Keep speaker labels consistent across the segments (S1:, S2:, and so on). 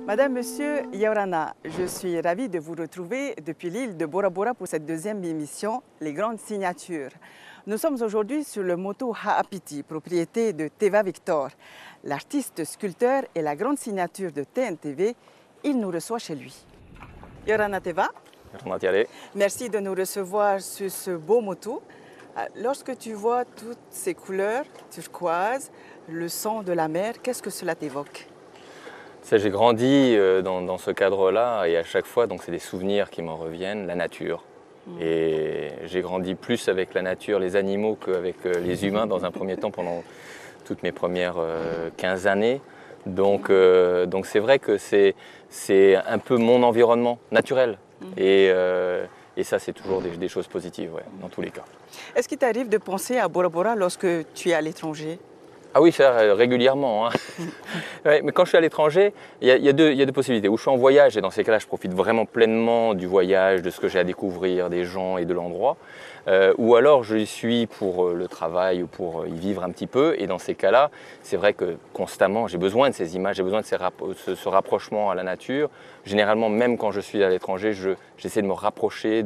S1: Madame, Monsieur Yaorana, je suis ravie de vous retrouver depuis l'île de Bora Bora pour cette deuxième émission, Les Grandes Signatures. Nous sommes aujourd'hui sur le moto Haapiti, propriété de Teva Victor. L'artiste sculpteur et la grande signature de TNTV, il nous reçoit chez lui. Yaorana Teva, merci de nous recevoir sur ce beau moto. Lorsque tu vois toutes ces couleurs turquoises, le son de la mer, qu'est-ce que cela t'évoque?
S2: J'ai grandi dans ce cadre-là et à chaque fois, c'est des souvenirs qui m'en reviennent, la nature. Et j'ai grandi plus avec la nature, les animaux qu'avec les humains dans un premier temps pendant toutes mes premières 15 années. Donc c'est vrai que c'est un peu mon environnement naturel. Et ça, c'est toujours des choses positives, ouais, dans tous les cas.
S1: Est-ce qu'il t'arrive de penser à Bora Bora lorsque tu es à l'étranger?
S2: Ah oui, ça régulièrement. Hein. Ouais, mais quand je suis à l'étranger, il y a deux possibilités. Ou je suis en voyage et dans ces cas-là, je profite vraiment pleinement du voyage, de ce que j'ai à découvrir, des gens et de l'endroit. Ou alors je y suis pour le travail ou pour y vivre un petit peu. Et dans ces cas-là, c'est vrai que constamment, j'ai besoin de ces images, j'ai besoin de ce rapprochement à la nature. Généralement, même quand je suis à l'étranger, j'essaie de me rapprocher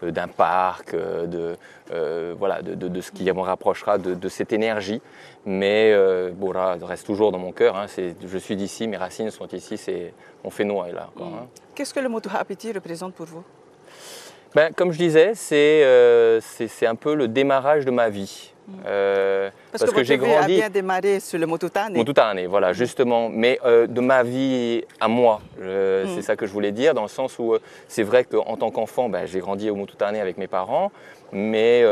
S2: d'un parc, de ce qui me rapprochera de cette énergie. Mais Bora reste toujours dans mon cœur. Hein. Je suis d'ici, mes racines sont ici, mon fénois est là. Hein.
S1: Qu'est-ce que le moto Haapiti représente pour vous?
S2: Comme je disais, c'est un peu le démarrage de ma vie.
S1: Parce que j'ai grandi a bien démarré sur le Motutane.
S2: Motutane, voilà, justement. Mais de ma vie à moi, c'est ça que je voulais dire, dans le sens où c'est vrai qu'en tant qu'enfant, j'ai grandi au Motutane avec mes parents, mais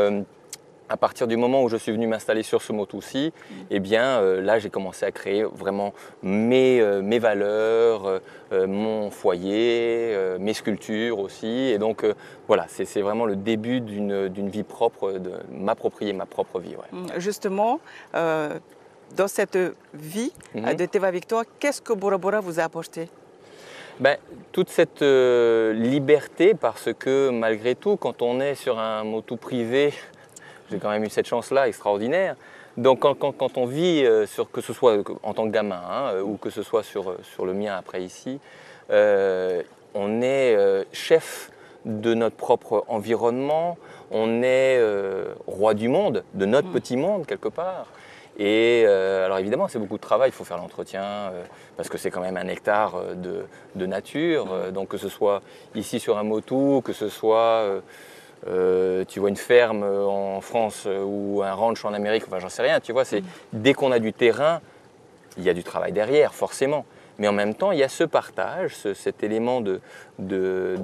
S2: à partir du moment où je suis venu m'installer sur ce moto-ci, eh bien là j'ai commencé à créer vraiment mes valeurs, mon foyer, mes sculptures aussi. Et donc voilà, c'est vraiment le début d'une vie propre, de m'approprier ma propre vie. Ouais.
S1: Justement, dans cette vie de Teva Victor, qu'est-ce que Bora Bora vous a apporté?
S2: Toute cette liberté, parce que malgré tout, quand on est sur un moto privé, j'ai quand même eu cette chance-là extraordinaire. Donc quand on vit, que ce soit en tant que gamin ou que ce soit sur le mien après ici, on est chef de notre propre environnement, on est roi du monde, de notre petit monde quelque part. Et alors évidemment c'est beaucoup de travail, il faut faire l'entretien parce que c'est quand même un hectare de nature. Donc que ce soit ici sur un moto, que ce soit... tu vois une ferme en France ou un ranch en Amérique, enfin j'en sais rien, tu vois, dès qu'on a du terrain, il y a du travail derrière, forcément. Mais en même temps, il y a ce partage, cet élément de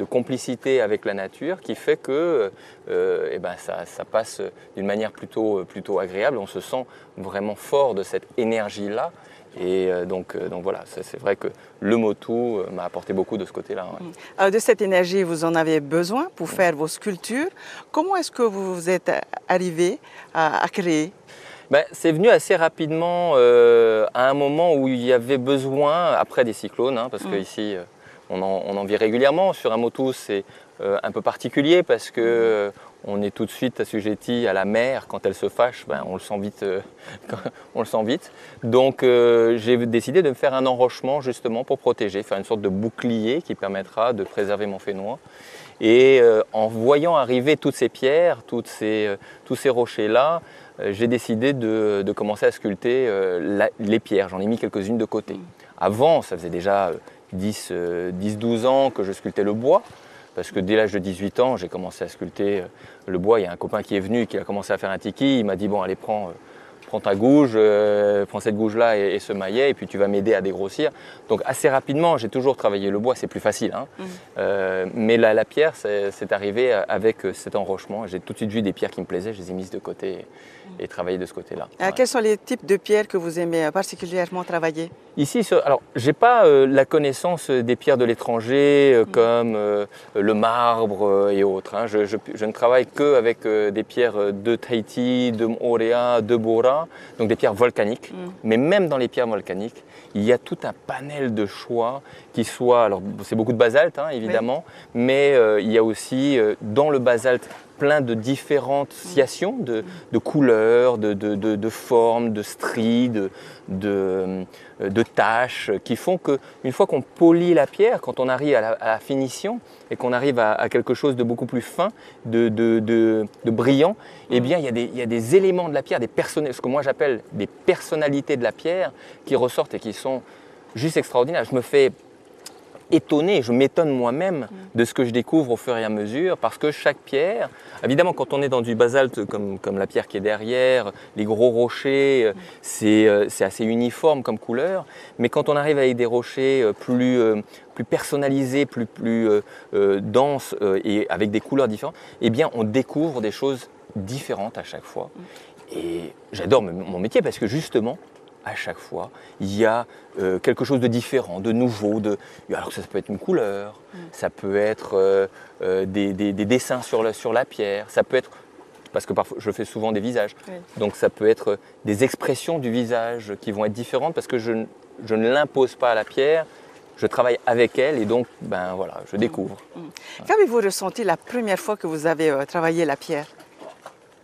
S2: complicité avec la nature qui fait que ça passe d'une manière plutôt agréable. On se sent vraiment fort de cette énergie-là. Et donc voilà, c'est vrai que le moto m'a apporté beaucoup de ce côté-là. Ouais.
S1: De cette énergie, vous en avez besoin pour faire vos sculptures. Comment est-ce que vous êtes arrivé à créer?
S2: C'est venu assez rapidement à un moment où il y avait besoin, après des cyclones, parce qu'ici on en vit régulièrement. Sur un moto, c'est un peu particulier parce que on est tout de suite assujetti à la mer. Quand elle se fâche, on le sent vite. Donc j'ai décidé de me faire un enrochement justement pour protéger, faire une sorte de bouclier qui permettra de préserver mon fénois. Et en voyant arriver toutes ces pierres, tous ces rochers-là, j'ai décidé de commencer à sculpter les pierres. J'en ai mis quelques-unes de côté. Avant, ça faisait déjà 10-12 ans que je sculptais le bois. Parce que dès l'âge de 18 ans, j'ai commencé à sculpter le bois. Il y a un copain qui est venu, qui a commencé à faire un tiki. Il m'a dit, bon allez, prends ta gouge, prends cette gouge-là et ce maillet, et puis tu vas m'aider à dégrossir. Donc assez rapidement, j'ai toujours travaillé le bois, c'est plus facile. Mais la pierre, c'est arrivé avec cet enrochement. J'ai tout de suite vu des pierres qui me plaisaient, je les ai mises de côté et travaillé de ce côté-là.
S1: Quels sont les types de pierres que vous aimez particulièrement travailler?
S2: Ici, alors, je n'ai pas la connaissance des pierres de l'étranger comme le marbre et autres. Je ne travaille qu'avec des pierres de Tahiti, de Moorea, de Bora, donc des pierres volcaniques. Mais même dans les pierres volcaniques, il y a tout un panel de choix qui soit, alors c'est beaucoup de basalte évidemment, mais il y a aussi dans le basalte plein de différenciations de couleurs, de formes, de stries, de taches qui font qu'une fois qu'on polit la pierre, quand on arrive à la finition et qu'on arrive à quelque chose de beaucoup plus fin, de brillant, eh bien il y a des éléments de la pierre, ce que moi j'appelle des personnalités de la pierre qui ressortent et qui sont juste extraordinaires. Je me fais étonné, je m'étonne moi-même de ce que je découvre au fur et à mesure parce que chaque pierre, évidemment quand on est dans du basalte comme la pierre qui est derrière, les gros rochers, c'est assez uniforme comme couleur, mais quand on arrive avec des rochers plus personnalisés, plus denses et avec des couleurs différentes, eh bien on découvre des choses différentes à chaque fois. Et j'adore mon métier parce que justement, à chaque fois, il y a quelque chose de différent, de nouveau. Alors ça peut être une couleur, ça peut être des dessins sur la pierre, ça peut être, parce que parfois je fais souvent des visages, donc ça peut être des expressions du visage qui vont être différentes parce que je ne l'impose pas à la pierre, je travaille avec elle et donc ben, voilà, je découvre.
S1: Qu'avez-vous ressenti la première fois que vous avez travaillé la pierre?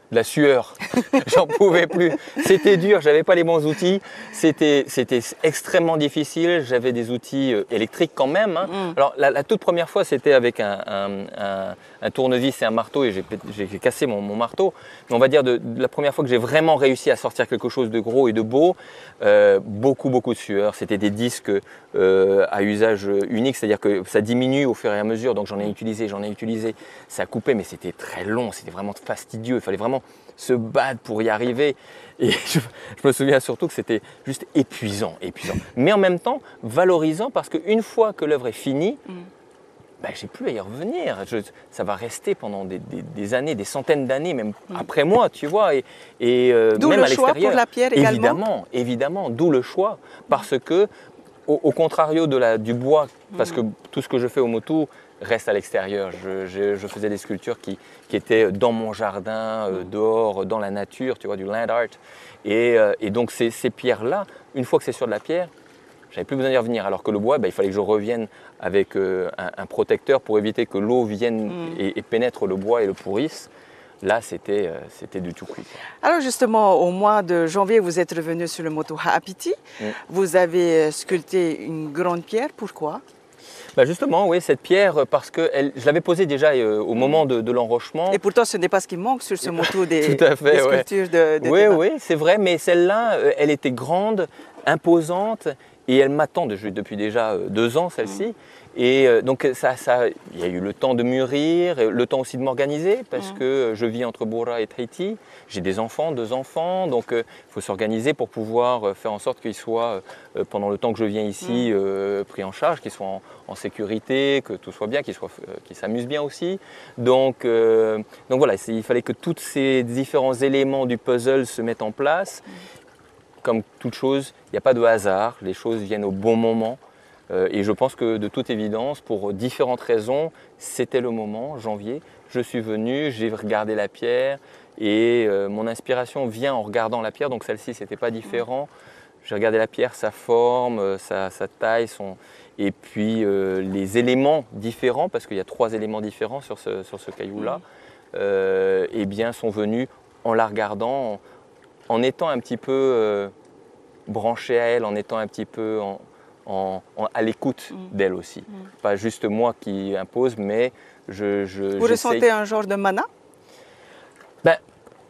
S2: La sueur, j'en pouvais plus. C'était dur, j'avais pas les bons outils. C'était extrêmement difficile. J'avais des outils électriques quand même. Hein. Alors la toute première fois, c'était avec un tournevis et un marteau et j'ai cassé mon marteau. Mais on va dire de la première fois que j'ai vraiment réussi à sortir quelque chose de gros et de beau, beaucoup de sueur. C'était des disques à usage unique, c'est-à-dire que ça diminue au fur et à mesure. Donc j'en ai utilisé. Ça coupait, mais c'était très long. C'était vraiment fastidieux. Il fallait vraiment se battre pour y arriver. Et je me souviens surtout que c'était juste épuisant. Mais en même temps, valorisant parce qu'une fois que l'œuvre est finie, ben, j'ai plus à y revenir. Ça va rester pendant des années, des centaines d'années, même après moi, tu vois. Et
S1: d'où
S2: même
S1: le
S2: à
S1: choix pour la pierre également.
S2: Évidemment, d'où le choix. Parce que, au contrario du bois, parce que tout ce que je fais au motu reste à l'extérieur. Je faisais des sculptures qui étaient dans mon jardin, dehors, dans la nature, tu vois, du land art. Et donc ces pierres-là, une fois que c'est sur de la pierre, j'avais plus besoin d'y revenir. Alors que le bois, ben, il fallait que je revienne avec un protecteur pour éviter que l'eau vienne et pénètre le bois et le pourrisse. Là, c'était du tout cuit.
S1: Alors justement, au mois de janvier, vous êtes revenu sur le motu Ha'apiti. Vous avez sculpté une grande pierre. Pourquoi?
S2: Bah justement, oui, cette pierre, parce que je l'avais posée déjà au moment de l'enrochement.
S1: Et pourtant, ce n'est pas ce qui manque sur ce motu des sculptures de
S2: Oui, oui, c'est vrai, mais celle-là, elle était grande, imposante, et elle m'attend depuis déjà 2 ans, celle-ci. Et donc, il y a eu le temps de mûrir, le temps aussi de m'organiser, parce que je vis entre Bora et Tahiti. J'ai 2 enfants, donc il faut s'organiser pour pouvoir faire en sorte qu'ils soient, pendant le temps que je viens ici, pris en charge, qu'ils soient en sécurité, que tout soit bien, qu'ils s'amusent bien aussi. Donc voilà, il fallait que tous ces différents éléments du puzzle se mettent en place. Comme toute chose, il n'y a pas de hasard, les choses viennent au bon moment. Et je pense que de toute évidence, pour différentes raisons, c'était le moment, janvier. Je suis venu, j'ai regardé la pierre et mon inspiration vient en regardant la pierre. Donc celle-ci, ce n'était pas différent. J'ai regardé la pierre, sa forme, sa taille, et puis les éléments différents, parce qu'il y a 3 éléments différents sur ce caillou-là, eh bien, sont venus en la regardant, en étant un petit peu branché à elle, en étant un petit peu à l'écoute d'elle aussi. Pas juste moi qui impose, mais
S1: Vous ressentez un genre de mana?
S2: Ben,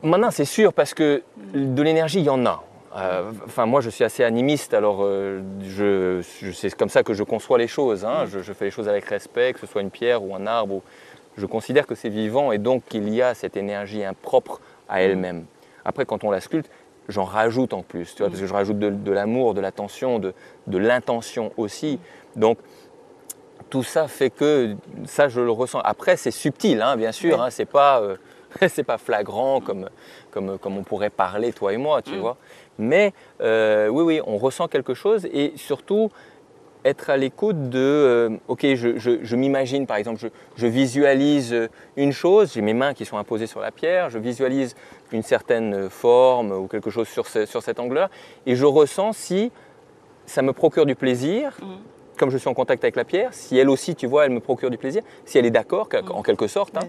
S2: mana, c'est sûr, parce que de l'énergie, il y en a. Enfin, moi, je suis assez animiste, alors c'est comme ça que je conçois les choses. Hein. Je fais les choses avec respect, que ce soit une pierre ou un arbre. Je considère que c'est vivant et donc qu'il y a cette énergie impropre à elle-même. Après, quand on la sculpte, j'en rajoute en plus, tu vois, parce que je rajoute de l'amour, de l'attention, de l'intention aussi. Donc, tout ça fait que ça, je le ressens. Après, c'est subtil, hein, bien sûr, hein, c'est pas flagrant comme on pourrait parler, toi et moi, tu vois. Mais oui, on ressent quelque chose et surtout, être à l'écoute de ok, je m'imagine, par exemple, je visualise une chose, j'ai mes mains qui sont imposées sur la pierre, je visualise une certaine forme ou quelque chose sur cet angle-là, et je ressens si ça me procure du plaisir, comme je suis en contact avec la pierre, si elle aussi, tu vois, elle me procure du plaisir, si elle est d'accord, en quelque sorte, hein,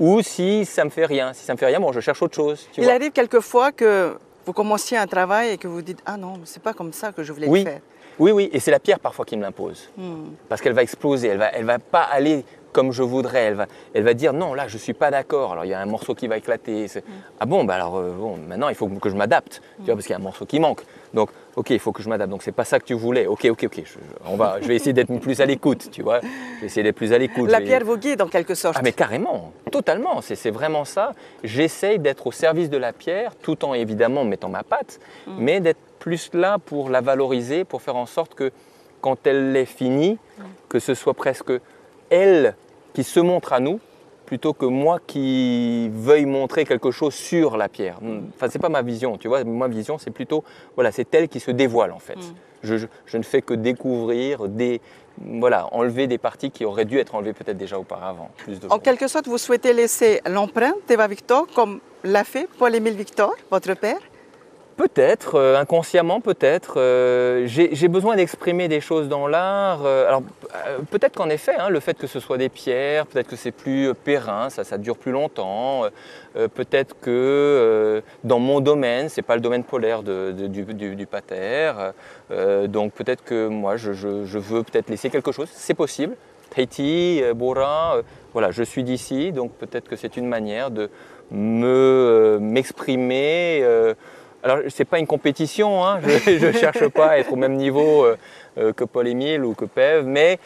S2: ou si ça me fait rien. Si ça me fait rien, bon, je cherche autre chose. Tu
S1: Il
S2: vois.
S1: arrive quelquefois que vous commenciez un travail et que vous dites « Ah non, c'est pas comme ça que je voulais
S2: Oui.
S1: le faire. »
S2: Oui, oui, et c'est la pierre parfois qui me l'impose. Parce qu'elle va exploser, elle va pas aller comme je voudrais, elle va dire non, là je suis pas d'accord, alors il y a un morceau qui va éclater. Ah bon, bah alors bon, maintenant il faut que je m'adapte, tu vois, parce qu'il y a un morceau qui manque. Donc ok, il faut que je m'adapte, donc c'est pas ça que tu voulais, ok, je vais essayer d'être plus à l'écoute, tu vois, je vais essayer d'être plus à l'écoute.
S1: La pierre vous guide en quelque sorte.
S2: Ah mais carrément, totalement, c'est vraiment ça. J'essaye d'être au service de la pierre, tout en évidemment mettant ma patte, mais d'être plus là pour la valoriser, pour faire en sorte que quand elle est finie, que ce soit presque elle qui se montre à nous, plutôt que moi qui veuille montrer quelque chose sur la pierre. Enfin, c'est pas ma vision, tu vois. Ma vision, c'est plutôt, voilà, c'est elle qui se dévoile en fait. Je ne fais que découvrir, voilà, enlever des parties qui auraient dû être enlevées peut-être déjà auparavant.
S1: En quelque sorte, vous souhaitez laisser l'empreinte Teva Victor comme l'a fait Paul-Émile Victor, votre père?
S2: Peut-être, inconsciemment peut-être. J'ai besoin d'exprimer des choses dans l'art. Alors peut-être qu'en effet, hein, le fait que ce soit des pierres, peut-être que c'est plus périn, ça dure plus longtemps. Peut-être que dans mon domaine, c'est pas le domaine polaire du pater. Donc peut-être que moi, je veux peut-être laisser quelque chose. C'est possible. Tahiti, Bora, voilà, je suis d'ici, donc peut-être que c'est une manière de m'exprimer. Alors, ce n'est pas une compétition, hein. Je ne cherche pas à être au même niveau que Paul-Émile ou que Pev, mais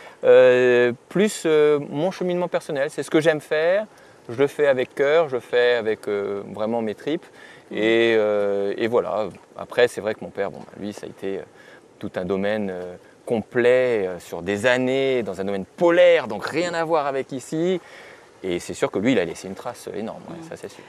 S2: plus mon cheminement personnel. C'est ce que j'aime faire, je le fais avec cœur, je le fais avec vraiment mes tripes. Et voilà, après c'est vrai que mon père, bon, lui ça a été tout un domaine complet sur des années, dans un domaine polaire, donc rien à voir avec ici. Et c'est sûr que lui, il a laissé une trace énorme, ouais, ça c'est sûr.